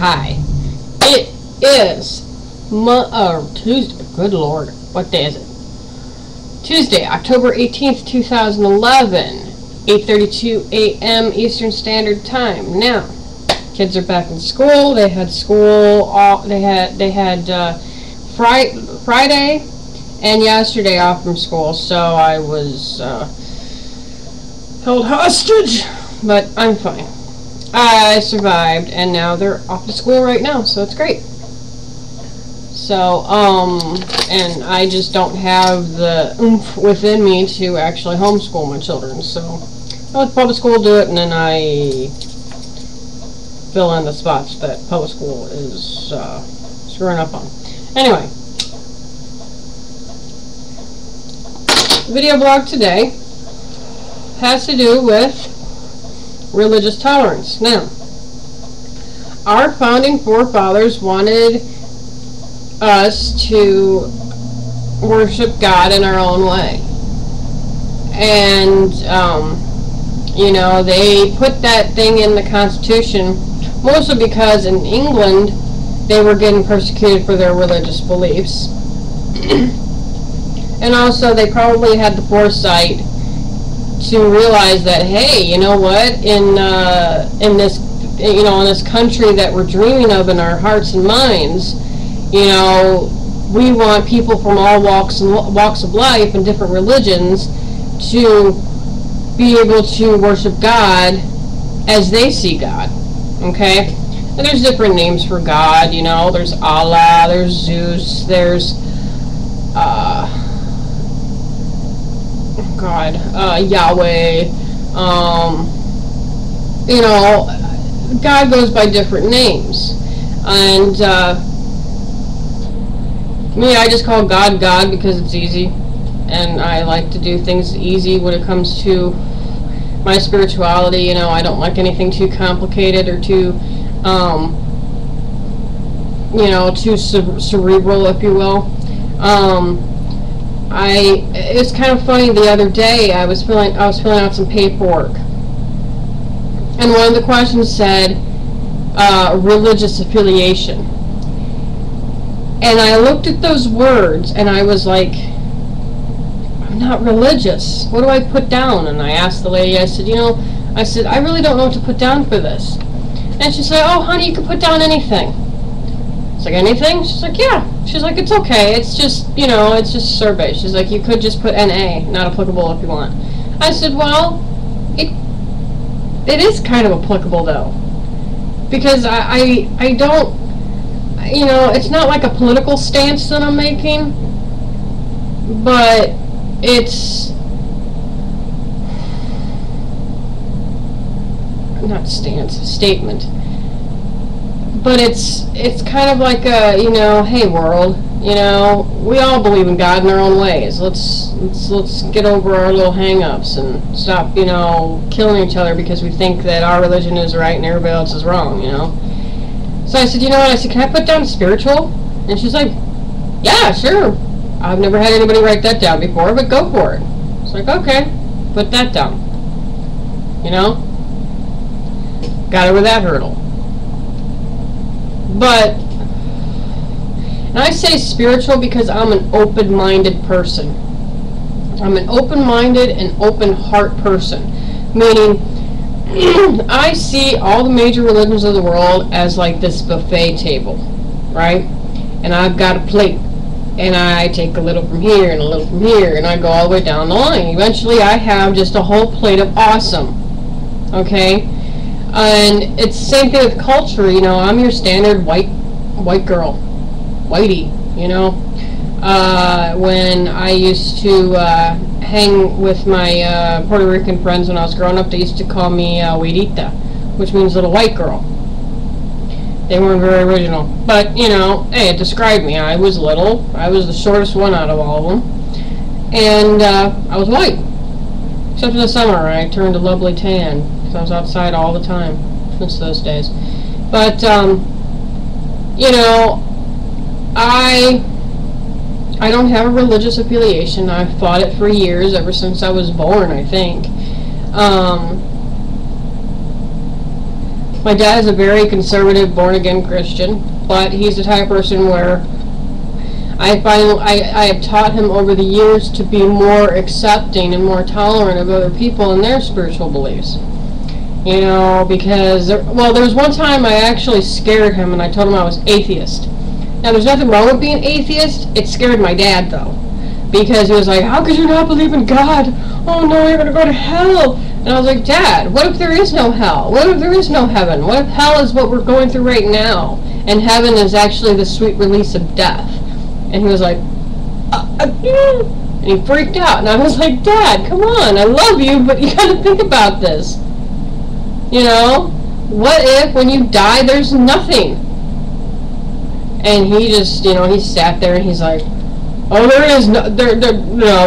Hi. It is Tuesday. Good Lord. What day is it? Tuesday, October 18th, 2011. 8:32 a.m. Eastern Standard Time. Now, kids are back in school. They had school all they had Friday and yesterday off from school, so I was held hostage, but I'm fine. I survived, and now they're off to school right now, so it's great. So, and I just don't have the oomph within me to actually homeschool my children, so I let public school do it, and then I fill in the spots that public school is screwing up on. Anyway, the video blog today has to do with religious tolerance. Now, our founding forefathers wanted us to worship God in our own way. And, you know, they put that thing in the Constitution mostly because in England they were getting persecuted for their religious beliefs. And also they probably had the foresight to realize that, hey, you know what, in this country that we're dreaming of in our hearts and minds, you know, we want people from all walks of life and different religions to be able to worship God as they see God. Okay? And there's different names for God, you know, there's Allah, there's Zeus, there's Yahweh, you know, God goes by different names. And me, I just call God God because it's easy, and I like to do things easy when it comes to my spirituality. You know, I don't like anything too complicated or too, you know, too cerebral, if you will. It's kind of funny. The other day, I was filling out some paperwork, and one of the questions said religious affiliation. And I looked at those words, and I was like, I'm not religious. What do I put down? And I asked the lady, I said, you know, I really don't know what to put down for this. And she said, oh, honey, you can put down anything. It's like, anything? She's like, yeah. She's like, it's okay. It's just, you know, it's just a survey. She's like, you could just put NA, not applicable if you want. I said, well, it is kind of applicable, though. Because I don't, you know, it's not like a political stance that I'm making, but it's not stance, statement. But it's kind of like a, you know, hey world, you know, we all believe in God in our own ways. Let's get over our little hang-ups and stop, you know, killing each other because we think that our religion is right and everybody else is wrong, you know. So I said, you know what, I said, can I put down spiritual? And she's like, yeah, sure. I've never had anybody write that down before, but go for it. It's like, okay, put that down. You know? Got over that hurdle. But, and I say spiritual because I'm an open-minded person. I'm an open-minded and open-heart person. Meaning, I see all the major religions of the world as like this buffet table, right? And I've got a plate, and I take a little from here and a little from here, and I go all the way down the line. Eventually, I have just a whole plate of awesome, okay? And it's the same thing with culture, you know. I'm your standard white girl, whitey, you know. When I used to hang with my Puerto Rican friends when I was growing up, they used to call me Güerita, which means little white girl. They weren't very original, but, you know, hey, it described me. I was little. I was the shortest one out of all of them, and I was white, except in the summer. I turned a lovely tan because I was outside all the time since those days. But you know, I don't have a religious affiliation. I've fought it for years, ever since I was born, I think. My dad is a very conservative, born-again Christian, but he's the type of person where I have taught him over the years to be more accepting and more tolerant of other people and their spiritual beliefs. You know, because, there was one time I actually scared him and I told him I was atheist. Now, there's nothing wrong with being atheist. It scared my dad, though. Because he was like, how could you not believe in God? Oh, no, you're going to go to hell. And I was like, Dad, what if there is no hell? What if there is no heaven? What if hell is what we're going through right now? And heaven is actually the sweet release of death. And he was like, and he freaked out. And I was like, Dad, come on, I love you, but you got to think about this. You know, what if when you die there's nothing? And he just, you know, he sat there and he's like, oh,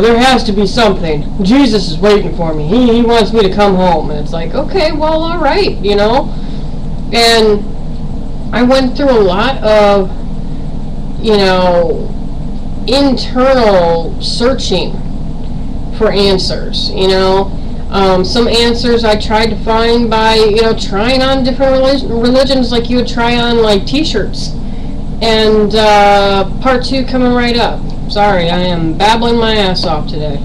there has to be something. Jesus is waiting for me. He wants me to come home. And it's like, okay, well, all right, you know. And I went through a lot of, you know, internal searching for answers, you know. Some answers I tried to find by, you know, trying on different religions like you would try on, like, t-shirts. And part 2 coming right up. Sorry, I am babbling my ass off today.